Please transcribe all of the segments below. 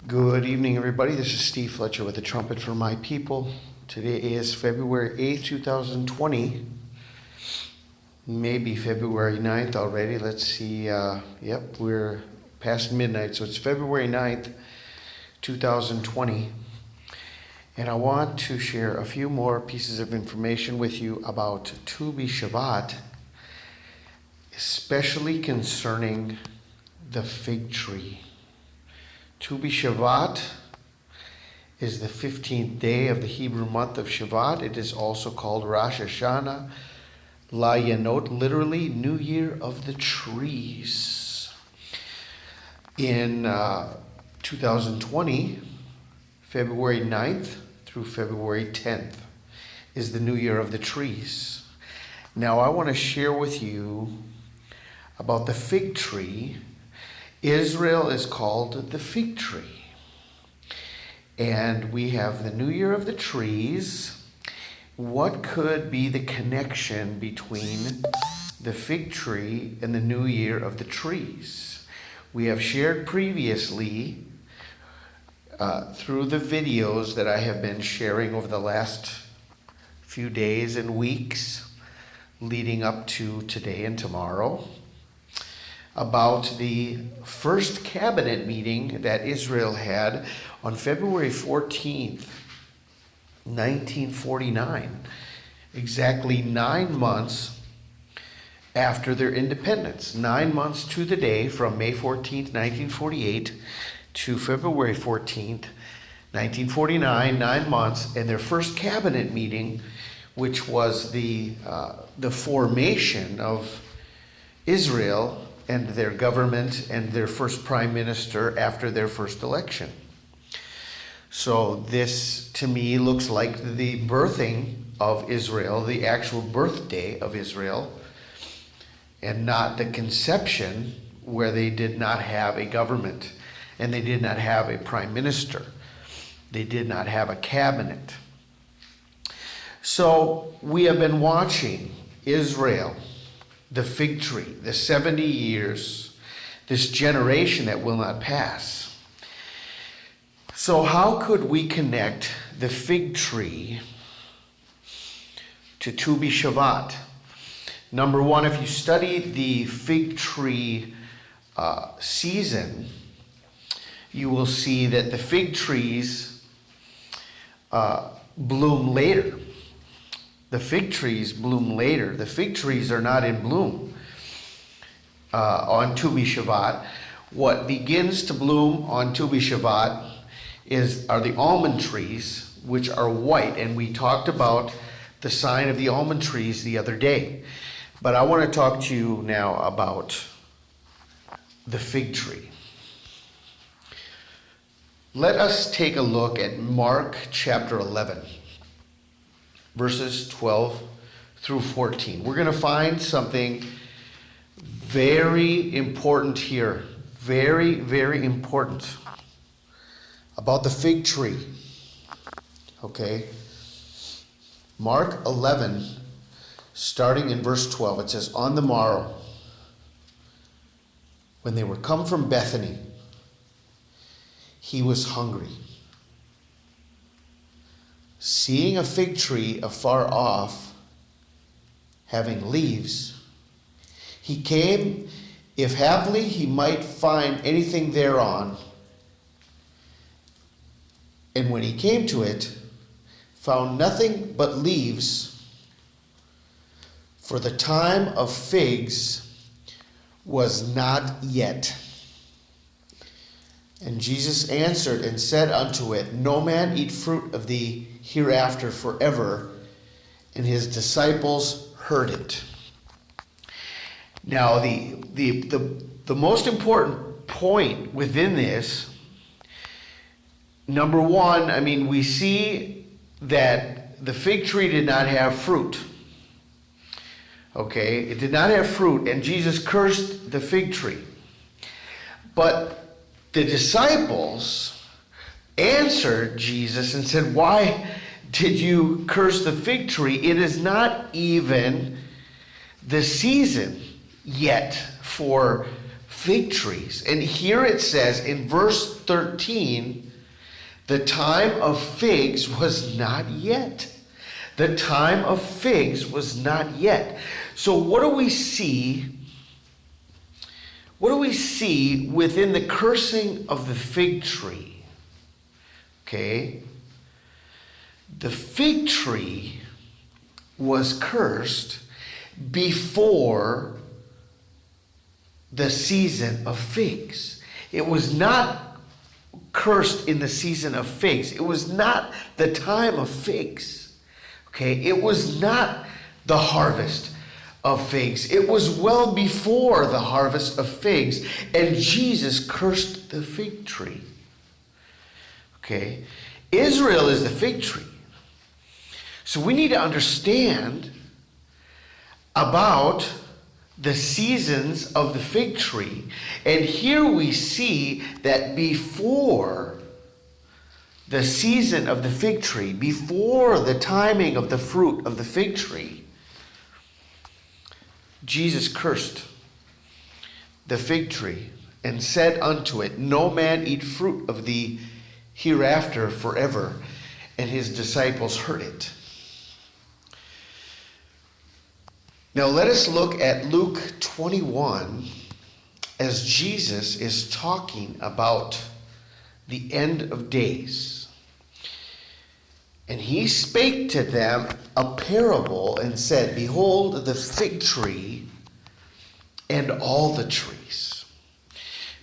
Good evening, everybody. This is Steve Fletcher with the Trumpet for My People. Today is February 8th, 2020. Maybe February 9th already. Let's see. Yep, we're past midnight, so it's February 9th, 2020. And I want to share a few more pieces of information with you about BISHVAT, especially concerning the fig tree. BISHVAT is the 15th day of the Hebrew month of Shvat. It is also called Rosh Hashanah, Layanot, literally New Year of the Trees. In 2020, February 9th through February 10th is the New Year of the Trees. Now I want to share with you about the fig tree. Israel is called the fig tree. And we have the New Year of the Trees. What could be the connection between the fig tree and the New Year of the Trees? We have shared previously through the videos that I have been sharing over the last few days and weeks leading up to today and tomorrow, about the first cabinet meeting that Israel had on February 14th, 1949, exactly 9 months after their independence. 9 months to the day from May 14th, 1948 to February 14th, 1949, 9 months, and their first cabinet meeting, which was the formation of Israel and their government and their first prime minister after their first election. So this, to me, looks like the birthing of Israel, the actual birthday of Israel, and not the conception where they did not have a government and they did not have a prime minister. They did not have a cabinet. So we have been watching Israel, the fig tree, the 70 years, this generation that will not pass. So how could we connect the fig tree to BISHVAT? Number one, if you study the fig tree season, you will see that the fig trees bloom later. The fig trees bloom later. The fig trees are not in bloom on BISHVAT. What begins to bloom on BISHVAT are the almond trees, which are white. And we talked about the sign of the almond trees the other day. But I want to talk to you now about the fig tree. Let us take a look at Mark chapter 11. Verses 12 through 14. We're going to find something very important here. Very, very important about the fig tree. Okay? Mark 11, starting in verse 12, it says, "On the morrow, when they were come from Bethany, he was hungry. Seeing a fig tree afar off, having leaves, he came, if haply he might find anything thereon. And when he came to it, found nothing but leaves, for the time of figs was not yet. And Jesus answered and said unto it, No man eat fruit of thee hereafter forever. And his disciples heard it." Now, the most important point within this, number one, we see that the fig tree did not have fruit. Okay, it did not have fruit, and Jesus cursed the fig tree. But the disciples answered Jesus and said, "Why did you curse the fig tree? It is not even the season yet for fig trees. And here it says in verse 13, the time of figs was not yet. The time of figs was not yet. So what do we see? What do we see within the cursing of the fig tree? Okay. The fig tree was cursed before the season of figs. It was not cursed in the season of figs. It was not the time of figs. Okay, it was not the harvest of figs. It was well before the harvest of figs, and Jesus cursed the fig tree. Okay, Israel is the fig tree. So we need to understand about the seasons of the fig tree. And here we see that before the season of the fig tree, before the timing of the fruit of the fig tree, Jesus cursed the fig tree and said unto it, no man eat fruit of thee hereafter forever. And his disciples heard it. Now let us look at Luke 21 as Jesus is talking about the end of days. And he spake to them a parable and said, behold the fig tree and all the trees.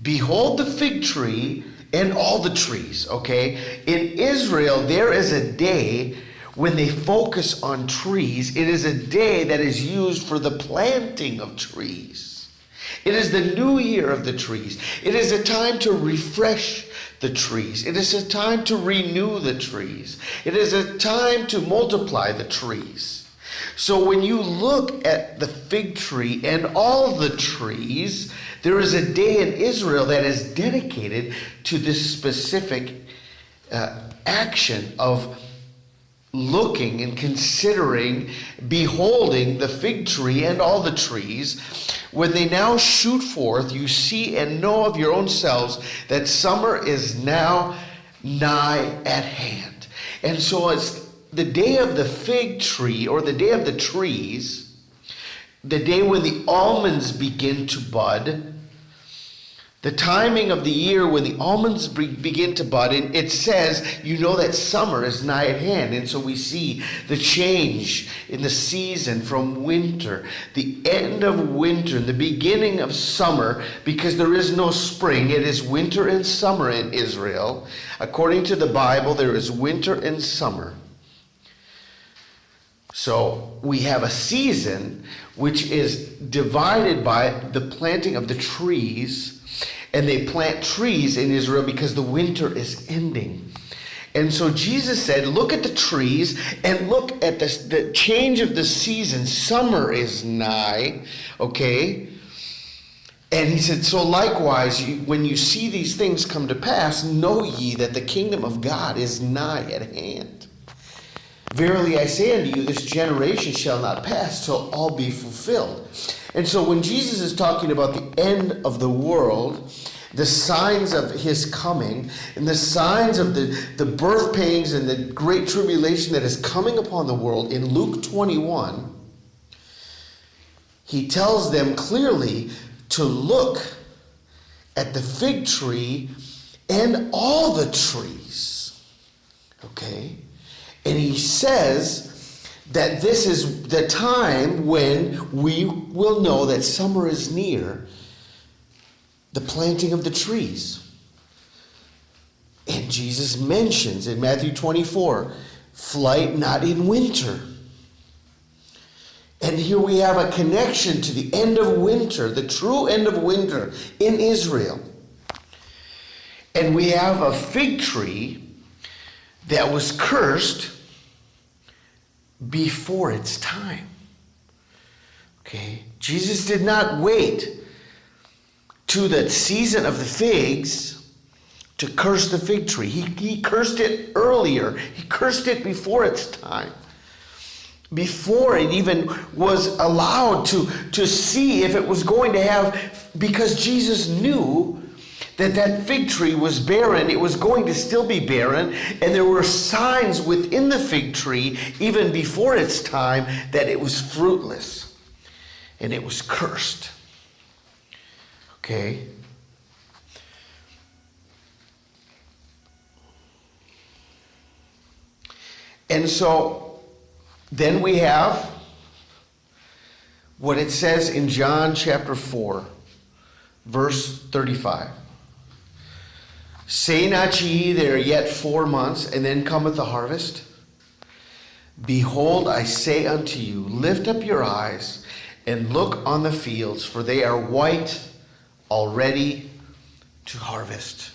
Behold the fig tree and all the trees, okay? In Israel, there is a day when they focus on trees. It is a day that is used for the planting of trees. It is the new year of the trees. It is a time to refresh the trees. It is a time to renew the trees. It is a time to multiply the trees. So when you look at the fig tree and all the trees, there is a day in Israel that is dedicated to this specific action of looking and considering, beholding the fig tree and all the trees. When they now shoot forth, you see and know of your own selves that summer is now nigh at hand. And so it's the day of the fig tree, or the day of the trees, the day when the almonds begin to bud, the timing of the year when the almonds begin to bud, and it says, you know that summer is nigh at hand. And so we see the change in the season from winter, the end of winter, the beginning of summer, because there is no spring. It is winter and summer in Israel. According to the Bible, there is winter and summer. So we have a season which is divided by the planting of the trees. And they plant trees in Israel because the winter is ending. And so Jesus said, look at the trees and look at the change of the season. Summer is nigh, okay? And he said, so likewise, when you see these things come to pass, know ye that the kingdom of God is nigh at hand. Verily I say unto you, this generation shall not pass till all be fulfilled. And so when Jesus is talking about the end of the world, the signs of his coming, and the signs of the birth pangs and the great tribulation that is coming upon the world in Luke 21, he tells them clearly to look at the fig tree and all the trees. Okay? And he says that this is the time when we will know that summer is near, the planting of the trees. And Jesus mentions in Matthew 24, flight not in winter. And here we have a connection to the end of winter, the true end of winter in Israel. And we have a fig tree that was cursed before its time. Okay? Jesus did not wait to the season of the figs to curse the fig tree. He cursed it earlier. He cursed it before its time. before it even was allowed to see if it was going to have, because Jesus knew that that fig tree was barren. It was going to still be barren, and there were signs within the fig tree, even before its time, that it was fruitless, and it was cursed. Okay? And so then we have what it says in John chapter 4, verse 35. Say not ye, there are yet 4 months, and then cometh the harvest? Behold, I say unto you, lift up your eyes, and look on the fields, for they are white already to harvest.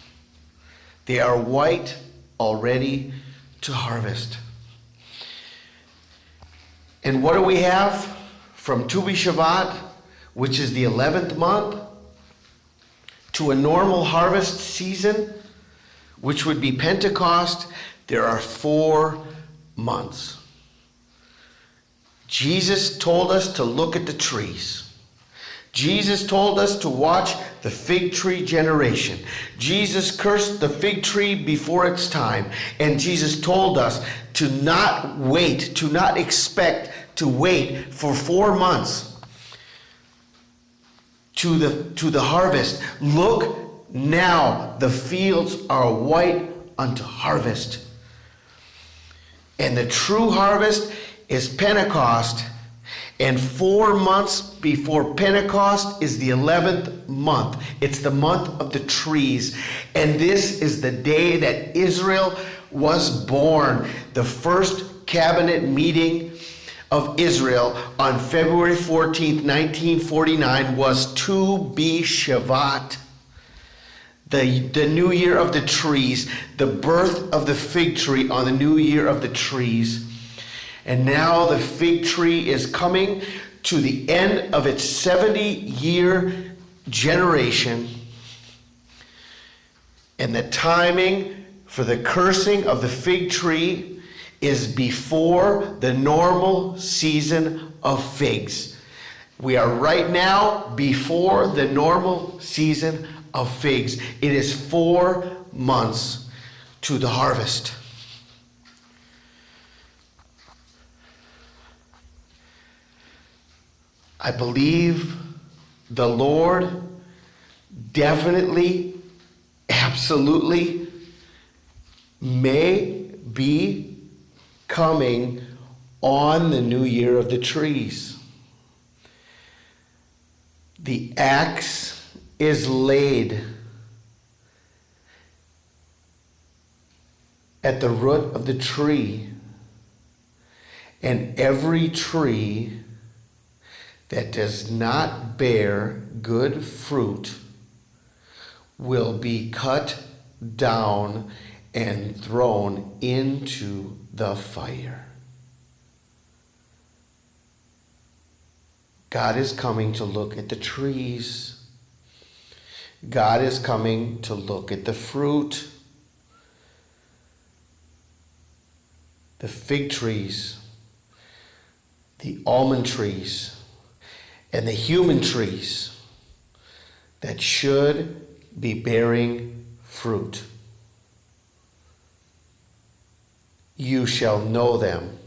They are white already to harvest. And what do we have from BISHVAT, which is the 11th month, to a normal harvest season, which would be Pentecost? There are 4 months. Jesus told us to look at the trees. Jesus told us to watch the fig tree generation. Jesus cursed the fig tree before its time. And Jesus told us to not wait, to not expect to wait for 4 months to the harvest. Look now, the fields are white unto harvest. And the true harvest is Pentecost. And 4 months before Pentecost is the 11th month. It's the month of the trees. And this is the day that Israel was born. The first cabinet meeting of Israel on February 14th, 1949 was to BISHVAT. The new year of the trees. The birth of the fig tree on the new year of the trees. And now the fig tree is coming to the end of its 70-year generation. And the timing for the cursing of the fig tree is before the normal season of figs. We are right now before the normal season of figs. It is 4 months to the harvest. I believe the Lord definitely, absolutely may be coming on the new year of the trees. The axe is laid at the root of the tree, and every tree that does not bear good fruit will be cut down and thrown into the fire. God is coming to look at the trees. God is coming to look at the fruit. The fig trees, the almond trees, and the human trees that should be bearing fruit. You shall know them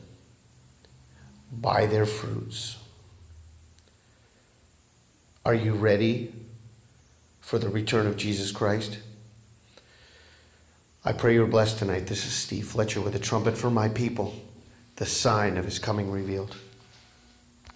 by their fruits. Are you ready for the return of Jesus Christ? I pray you're blessed tonight. This is Steve Fletcher with a trumpet for my people, the sign of his coming revealed.